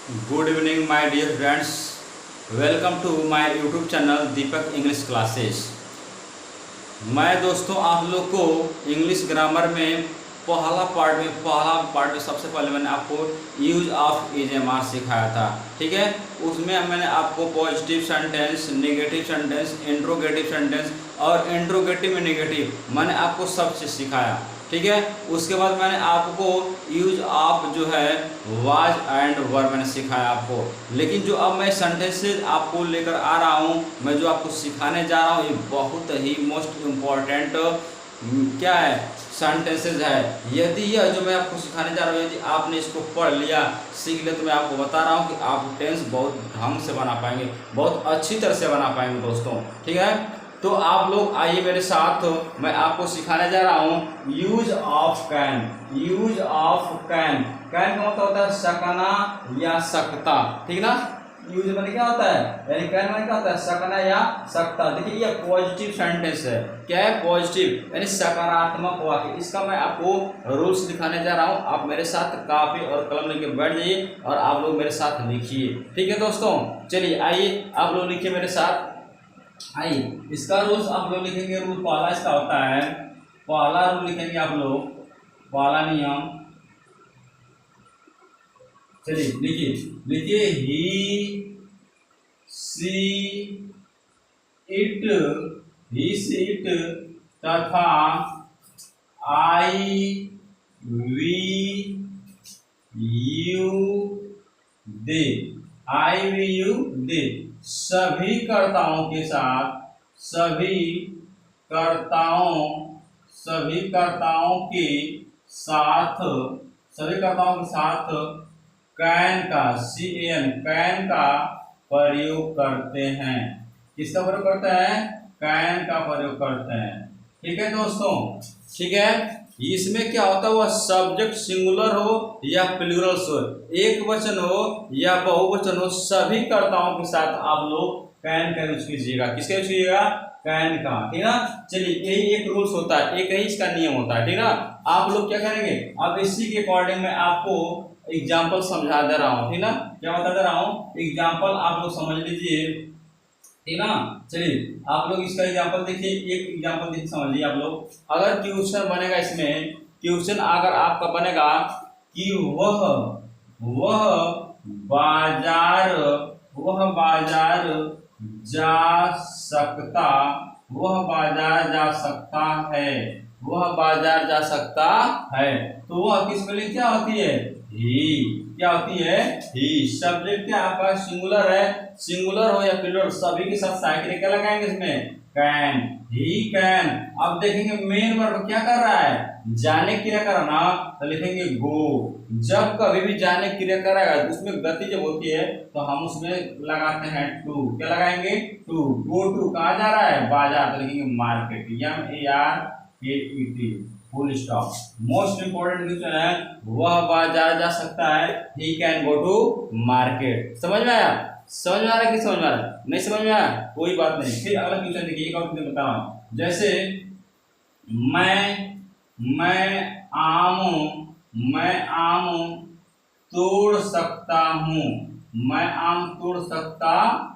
Good evening my dear friends. Welcome to my YouTube channel Deepak English classes. मैं दोस्तों आप लोग को इंग्लिश ग्रामर में पहला पार्ट में सबसे पहले मैंने आपको use of is am are सिखाया था। ठीक है, उसमें मैंने आपको positive sentence, negative sentence, interrogative sentence और इंट्रोगेटिव में नेगेटिव मैंने आपको सब चीज़ सिखाया। ठीक है, उसके बाद मैंने आपको यूज ऑफ जो है वाज एंड वर मैंने सिखाया आपको। लेकिन जो अब मैं सेंटेंसेज आपको लेकर आ रहा हूँ, मैं जो आपको सिखाने जा रहा हूँ, ये बहुत ही मोस्ट इम्पॉर्टेंट क्या है सेंटेंसेज है। यदि यह जो मैं आपको सिखाने जा रहा हूँ यदि आपने इसको पढ़ लिया, सीख लिया, तो मैं आपको बता रहा हूँ कि आप टेंस बहुत ढंग से बना पाएंगे, बहुत अच्छी तरह से बना पाएंगे दोस्तों। ठीक है, तो आप लोग आइए मेरे साथ, मैं आपको सिखाने जा रहा हूँ use of can. Use of can, can का मतलब होता है सकना या सकता। ठीक ना, यूज मैंने क्या होता है, यानी कैन मैंने क्या होता है, सकना या सकता। देखिए ये पॉजिटिव सेंटेंस है। क्या है, पॉजिटिव यानी सकारात्मक वाक्य। इसका मैं आपको रूल्स दिखाने जा रहा हूँ। आप मेरे साथ कापी और कलम लेके बैठ जाइए और आप लोग मेरे साथ लिखिए। ठीक है दोस्तों, चलिए आइए आप लोग लिखिए मेरे साथ। आइए इसका रूल्स आप लोग लिखेंगे। रूल पहला इसका होता है, पहला रूल लिखेंगे आप लोग, पहला नियम। चलिए लिखिए, लिखिए ही सी इट, ही सी इट तथा आई वी यू दे। आई वी यू दे सभी कर्ताओं के साथ, सभी कर्ताओं के साथ, सभी कर्ताओं के साथ कैन का, CAN कैन का प्रयोग करते हैं। किसका प्रयोग करते हैं, कैन का प्रयोग करते हैं। ठीक है दोस्तों, ठीक है। इसमें क्या होता है, वह सब्जेक्ट सिंगुलर हो या प्लूरल्स हो, एक वचन हो या बहुवचन हो, सभी कर्ताओं के साथ आप लोग कैन का यूज कीजिएगा। किसका यूज कीजिएगा, कैन का। ठीक ना, चलिए यही एक रूल्स होता है, एक ही इसका नियम होता है। ठीक ना, आप लोग क्या करेंगे, अब इसी के अकॉर्डिंग मैं आपको एग्जाम्पल समझा दे रहा हूँ। ठीक ना, क्या बता दे रहा हूँ, एग्जाम्पल आप लोग समझ लीजिए। ठीक ना, चलिए आप लोग इसका एग्जाम्पल देखिए, एक एग्जाम्पल देखिए, समझिए आप लोग। अगर क्वेश्चन बनेगा, इसमें क्वेश्चन अगर आपका बनेगा कि वह बाजार, वह बाजार जा सकता, वह बाजार जा सकता है, वह बाजार जा सकता है, तो वह किस के लिए क्या होती है, ही। क्या होती है, ही। सब्जेक्ट क्या आपका सिंगुलर है, सिंगुलर हो या प्लूरल, सभी के साथ साइकिल क्या लगाएंगे इसमें, कैन, ही कैन। अब देखेंगे मेन वर्ब क्या कर रहा है, जाने क्रिया कर रहा ना, तो लिखेंगे गो। जब कभी भी जाने क्रिया करेगा उसमें गति जब होती है तो हम उसमें लगाते हैं टू। क्या लगाएंगे, टू। गो टू कहाँ जा रहा है, बाजार, तो लिखेंगे market, MARKET, full stop. Most important question है, वह बाजार जा सकता है, he can go to market. समझ में आया, समझ में आ रहा है कि समझ में आ रहा है, नहीं समझ में आया कोई बात नहीं। फिर अगला क्वेश्चन देखिए, एक और क्वेश्चन बता रहा हूं। जैसे मैं आम तोड़ सकता हूँ, मैं आम तोड़ सकता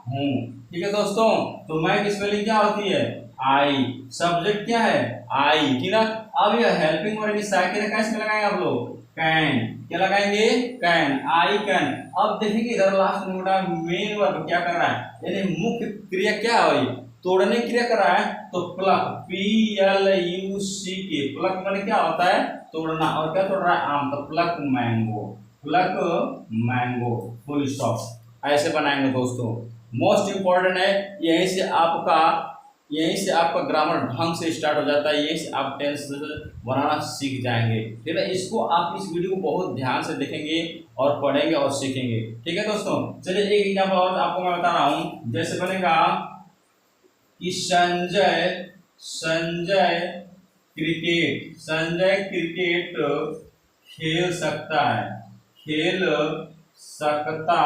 हूँ। ठीक है दोस्तों, तो मैं की स्पेलिंग क्या होती है, आई। सब्जेक्ट क्या है, आई। ठीक है, अब यह हेल्पिंग वर्ड की साइकिल कैसे लगाएंगे आप लोग, कैन। क्या लगाएंगे, कैन, आई कैन। अब देखेंगे इधर लास्ट में मेन वर्ब क्या कर रहा है, यानी मुख्य क्रिया क्या है, तोड़ने की क्रिया कर रहा है, तो प्लक, PLUCK, प्लक माने क्या होता है, तोड़ना। और क्या तोड़ रहा है, आम, तो pluck mango, pluck mango, full stop. ऐसे बनाएंगे दोस्तों, मोस्ट इंपॉर्टेंट है। यहीं से आपका ग्रामर ढंग से स्टार्ट हो जाता है, यहीं से आप टेंस बनाना सीख जाएंगे। ठीक है, इसको आप इस वीडियो को बहुत ध्यान से देखेंगे और पढ़ेंगे और सीखेंगे। ठीक है दोस्तों, चलिए एक एग्जांपल और आपको मैं बता रहा हूं। जैसे बनेगा कि संजय क्रिकेट खेल सकता है, खेल सकता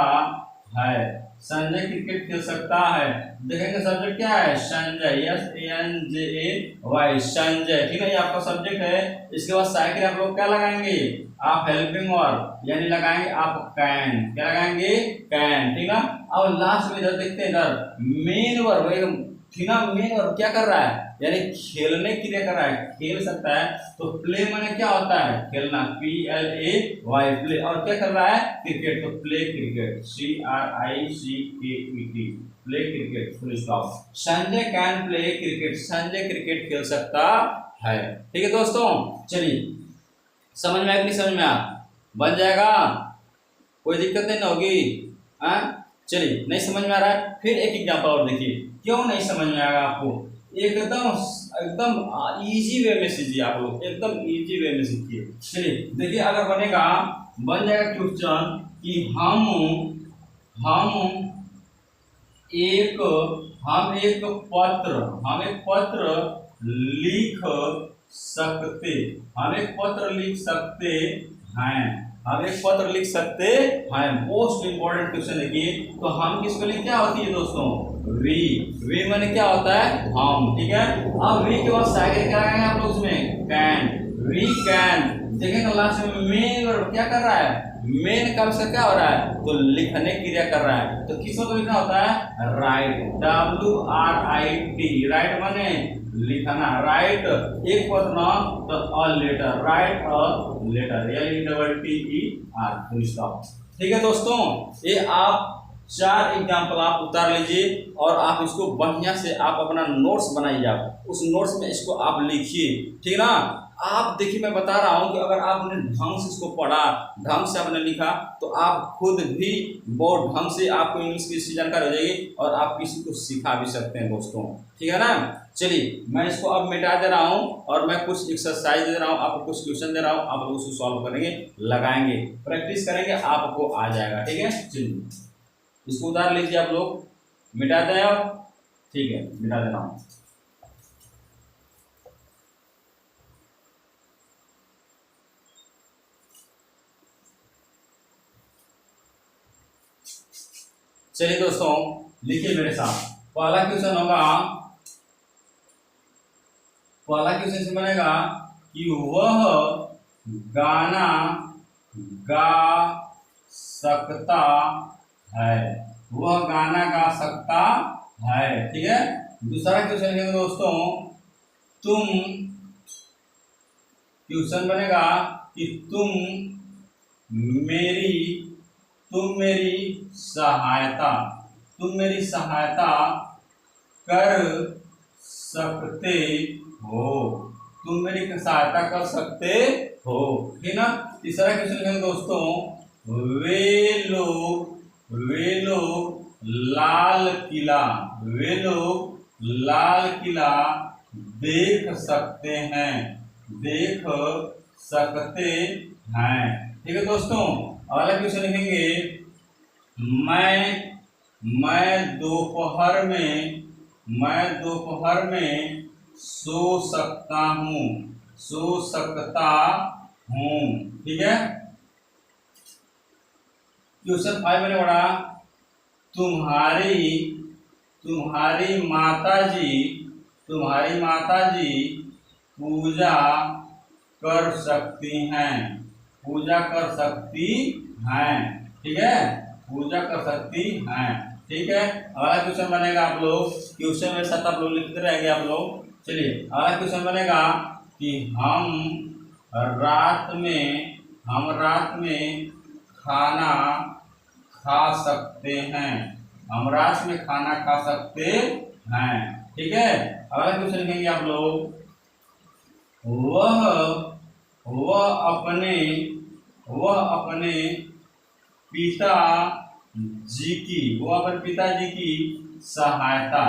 है। संजय क्रिकेट खेल सकता है। देखेंगे सब्जेक्ट क्या है, संजय, SANJAY, संजय, ठीक है, ये आपका सब्जेक्ट है। इसके बाद साइकिल आप लोग क्या लगाएंगे, आप हेल्पिंग वर्ब यानी लगाएंगे आप कैन, क्या लगाएंगे, कैन, ठीक है। और लास्ट में इधर देखते हैं, इधर मेन वर्ब, ठीक है, मेन वर्ब क्या कर रहा है, यानी खेलने के लिए कर रहा है, खेल सकता है। तो प्ले माने क्या होता है, खेलना, PLAY, प्ले, और क्या कर रहा है, क्रिकेट, तो play cricket, CRICKET, play cricket, full stop. Sanjay can play cricket, Sanjay cricket खेल सकता है। ठीक है दोस्तों, चलिए समझ में आया कि नहीं समझ में आया, बन जाएगा, कोई दिक्कत नहीं ना होगी। हाँ चलिए, नहीं समझ में आ रहा है, फिर एक एग्जांपल और देखिए, क्यों नहीं समझ में आएगा आपको, एकदम एकदम इजी वे में सीखिए आप लोग, एकदम इजी वे में सीखिए। चलिए देखिए, अगर बनेगा, बन जाएगा क्वेश्चन कि हम एक पत्र लिख सकते, हम एक पत्र लिख सकते हैं, हम एक पत्र लिख सकते हैं। मोस्ट इंपॉर्टेंट क्वेश्चन देखिए, तो हम की स्पेलिंग क्या होती है दोस्तों, वी, वी माने क्या होता है, हम, ठीक है। अब वी के बाद साइकिल क्या लगाएंगे आप लोग उसमें, कैन, वी कैन। देखेंगे लास्ट में मेन वर्ब क्या कर रहा है, मेन का उसका क्या हो रहा है, तो लिखने क्रिया कर रहा है। तो किसको लिखना होता है, राइट, WRIT, राइट माने लिखना, राइट, एक पद ना तो a letter, write a letter, LETTER, full stop. ठीक है दोस्तों, ये आप 4 एग्जाम्पल आप उतार लीजिए और आप इसको बढ़िया से आप अपना नोट्स बनाइए, आप उस नोट्स में इसको आप लिखिए, ठीक ना। आप देखिए, मैं बता रहा हूं कि अगर आपने ढंग से इसको पढ़ा, ढंग से आपने लिखा, तो आप खुद भी बहुत ढंग से आपको इंग्लिश की जानकारी हो जाएगी और आप किसी को सिखा भी सकते हैं दोस्तों, ठीक है ना। चलिए मैं इसको अब मिटा दे रहा हूं और मैं कुछ एक्सरसाइज दे रहा हूं, आपको कुछ क्वेश्चन दे रहा हूं, आप लोग उसको सॉल्व करेंगे, लगाएंगे, प्रैक्टिस करेंगे, आपको आ जाएगा, ठीक है। चलिए इसको उतार लीजिए आप लोग, मिटा दें आप, ठीक है, मिटा दे रहा हूं। चलिए दोस्तों लिखिए मेरे साथ, पहला क्वेश्चन होगा, पहला क्वेश्चन से बनेगा कि वह गाना गा सकता है, वह गाना गा सकता है, ठीक है। दूसरा क्वेश्चन है दोस्तों, तुम, क्वेश्चन बनेगा कि मेरी तुम मेरी सहायता, तुम मेरी सहायता कर सकते हो, तुम मेरी सहायता कर सकते हो, ठीक ना। तीसरा क्वेश्चन है दोस्तों, वे लोग लाल किला, वे लोग लाल किला देख सकते हैं, देख सकते हैं, ठीक है दोस्तों। अगला क्वेश्चन लिखेंगे, मैं दोपहर में सो सकता हूँ, सो सकता हूँ, ठीक है। क्वेश्चन 5 मैंने पढ़ा, तुम्हारी माताजी पूजा कर सकती हैं, पूजा कर सकती हैं, ठीक है, पूजा कर सकती हैं, ठीक है। अगला क्वेश्चन बनेगा, आप लोग क्वेश्चन मेरे साथ आप लोग लिखते रहेंगे आप लोग। चलिए अगला क्वेश्चन बनेगा कि हम रात में खाना खा सकते हैं, हम रात में खाना खा सकते हैं, ठीक है। अगला क्वेश्चन लिखेंगे आप लोग, वह अपने पिताजी की सहायता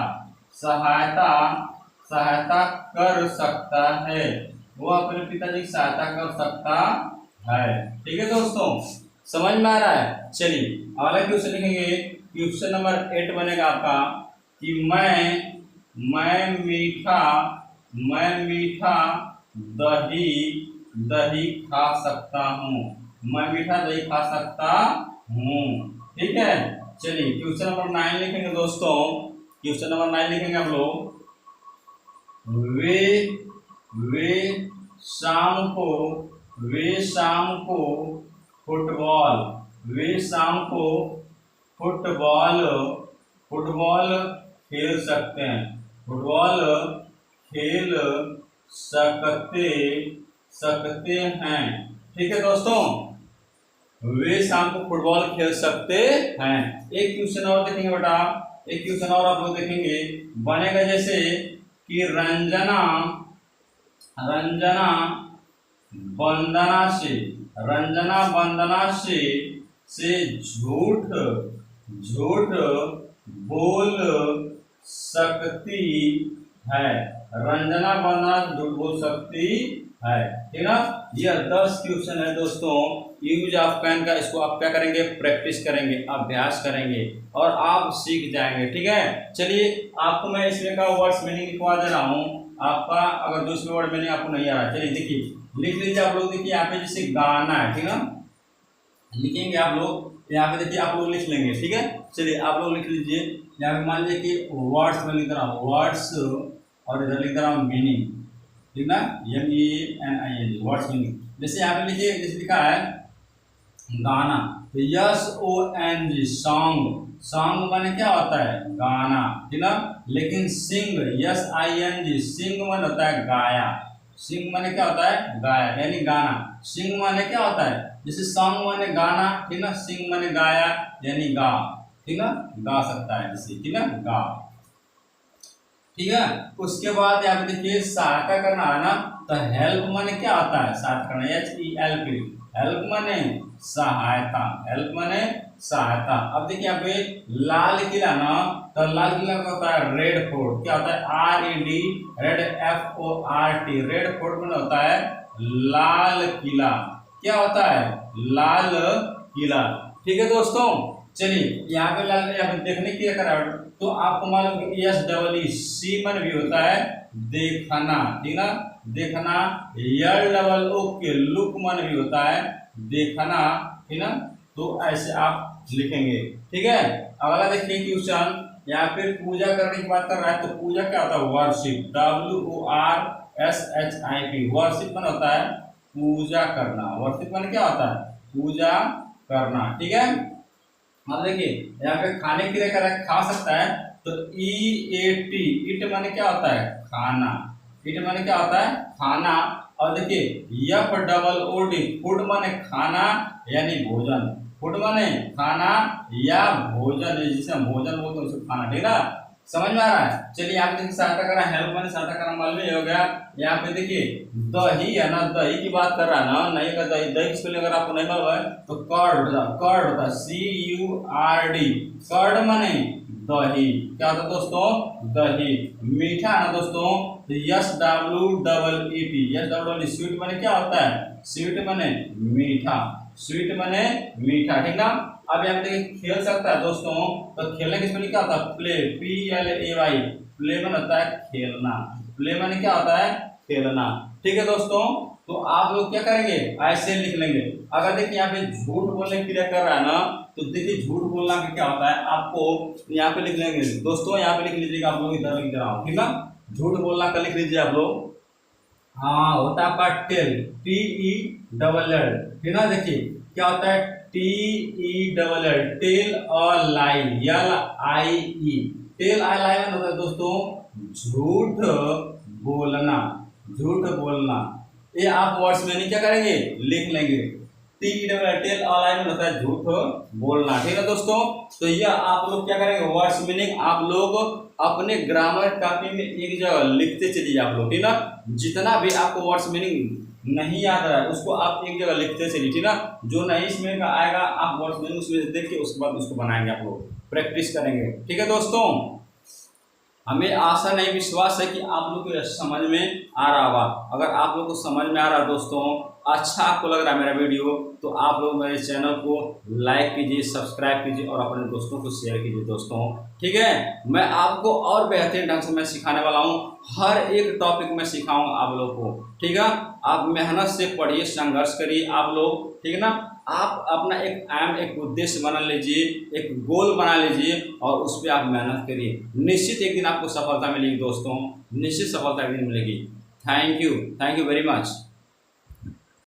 कर सकता है, वो अपने पिताजी की सहायता कर सकता है, ठीक है दोस्तों, समझ में आ रहा है। चलिए अगला क्वेश्चन लिखेंगे, क्वेश्चन नंबर 8 बनेगा आपका कि मैं मीठा दही खा सकता हूँ, मैं मीठा दही खा सकता हूँ, ठीक है। चलिए क्वेश्चन नंबर 9 लिखेंगे दोस्तों। क्वेश्चन नंबर 9 लिखेंगे आप लोग। वे वे शाम को फुटबॉल फुटबॉल फुटबॉल खेल सकते हैं। फुटबॉल खेल सकते हैं। ठीक है दोस्तों, वे शाम को फुटबॉल खेल सकते हैं। एक क्वेश्चन और देखेंगे बेटा, एक क्वेश्चन और आप लोग देखेंगे। बनेगा जैसे कि रंजना वंदना से झूठ बोल सकती है। रंजना वंदना झूठ बोल सकती है। ठीक ना, यह 10 क्वेश्चन है दोस्तों। यूज ऑफ कैन का इसको आप क्या करेंगे, प्रैक्टिस करेंगे, अभ्यास करेंगे और आप सीख जाएंगे। ठीक है, चलिए आपको मैं इसमें का वर्ड्स मीनिंग लिखवा दे रहा हूँ। आपका अगर दूसरे वर्ड मीनिंग आपको नहीं आ रहा, चलिए देखिए लिख लीजिए आप लोग। देखिए यहाँ पे जैसे गाना है, ठीक है, लिखेंगे आप लोग। यहाँ पे देखिए आप लोग लिख लेंगे। ठीक है, चलिए आप लोग लिख लीजिए। यहाँ पे मान लीजिए कि वर्ड्स में लिख रहा हूँ, वर्ड्स, और इधर लिख रहा हूँ मीनिंग। ठीक ना, MENING, वर्ड्स मीनिंग। जैसे यहाँ पे लिखिए, जैसे लिखा है गाना, तो SONG, सॉन्ग माने क्या होता है, गाना। ठीक ना, लेकिन सिंग, SING, सिंग माने होता है गाया। सिंग माने क्या होता है, गाया, यानी गाना। सिंग माने क्या होता है, जैसे सॉन्ग माने गाना, ठीक ना, सिंग माने गाया यानी गा। ठीक ना, गा सकता है जैसे, ठीक ना, गा। ठीक है, उसके बाद यहाँ पे देखिए सहायता करना है ना, तो हेल्प माने क्या होता है, सहायता करना, HELP, हेल्प माने सहायता, हेल्प माने सहायता। अब देखिए यहाँ पे लाल किला ना, तो लाल किला का होता है रेड फोर्ट। क्या होता है, RED, red FORT, red fort में होता है लाल किला। क्या होता है, लाल किला। ठीक है दोस्तों, चलिए यहाँ पे लाल, यहाँ पे देखने की क्या करा, तो आपको मालूम है SEE मन भी होता है देखना। ठीक ना, देखना। LOO के लुक मन भी होता है देखना। ठीक ना, तो ऐसे आप लिखेंगे। ठीक है, अगला देखिए क्वेश्चन। यहाँ पे पूजा करने की बात कर रहा है, तो पूजा क्या होता है, वर्शिप, WORSHIP, वर्शिप मन होता है पूजा करना। वर्शिप मन क्या होता है, पूजा करना। ठीक है, अब देखिए यहाँ पे खाने के लिए कर खा सकता है, तो EAT, इट माने क्या होता है, खाना। इट माने क्या होता है, खाना। और देखिए FOOD, फूड माने खाना यानी भोजन। फूड माने खाना या भोजन, जिसे हम भोजन बोलते हैं उसको खाना। ठीक है, समझ में आ रहा है। चलिए यहाँ पे देखिए सहायता करा, हेल्प माने सहायता करा, मालूम ही हो गया। यहाँ पे देखिए दही है ना, दही की बात कर रहा है ना, नहीं का दही, दही किसको लेकर आपको नहीं मालूम है, तो कर्ड होता है, कर्ड होता है CURD, कर्ड माने दही। क्या होता है दोस्तों, दही। मीठा है ना दोस्तों, तो SWEET, SWEET, स्वीट माने क्या होता है, स्वीट माने मीठा, स्वीट माने मीठा। ठीक ना, अब यहाँ पे खेल सकता है दोस्तों, तो खेलने किस में क्या होता है, प्ले, PLAY, प्ले में होता है खेलना। प्ले में क्या होता है, खेलना। ठीक है दोस्तों, तो आप लोग क्या करेंगे, ऐसे लिख लेंगे। अगर देखिए यहाँ पे झूठ बोलने की क्रिया कर रहा है ना, तो देखिए झूठ बोलना का क्या होता है, आपको यहाँ पे लिख लेंगे दोस्तों। यहाँ पे लिख लीजिएगा आप लोग, इधर लिख रहा हूँ। ठीक ना, झूठ बोलना का लिख लीजिए आप लोग। हाँ, होता है आपका टेल, TELL। ठीक ना, देखिए क्या होता है, TELL, टेल और लाई, LIE, टेल आई लाई में होता है दोस्तों झूठ बोलना, झूठ बोलना। ये आप वर्ड्स में नहीं क्या करेंगे, लिख लेंगे। TELL, टेल और लाई में होता है झूठ बोलना। ठीक है दोस्तों, तो यह आप लोग क्या करेंगे, वर्ड्स मीनिंग आप लोग अपने ग्रामर कॉपी में एक जगह लिखते चलिए आप लोग। ठीक ना, जितना भी आपको वर्ड्स मीनिंग नहीं याद रहा है उसको आप एक जगह लिखते चलिए। ठीक ना, जो नहीं इसमें का आएगा आप वर्ड्स मीनिंग उसमें से देख के उसके बाद उसको बनाएंगे, आप लोग प्रैक्टिस करेंगे। ठीक है दोस्तों, हमें आशा नहीं विश्वास है कि आप लोग को समझ में आ रहा होगा। अगर आप लोग को समझ में आ रहा है दोस्तों, अच्छा आपको लग रहा है मेरा वीडियो तो आप लोग मेरे चैनल को लाइक कीजिए, सब्सक्राइब कीजिए और अपने दोस्तों को शेयर कीजिए दोस्तों। ठीक है, मैं आपको और बेहतरीन ढंग से मैं सिखाने वाला हूँ, हर एक टॉपिक में सिखाऊंगा आप लोग को। ठीक है, आप मेहनत से पढ़िए, संघर्ष करिए आप लोग। ठीक है ना, आप अपना एक उद्देश्य बना लीजिए, एक गोल बना लीजिए और उस पर आप मेहनत करिए। निश्चित एक दिन आपको सफलता मिलेगी दोस्तों, निश्चित सफलता एक दिन मिलेगी। Thank you very much.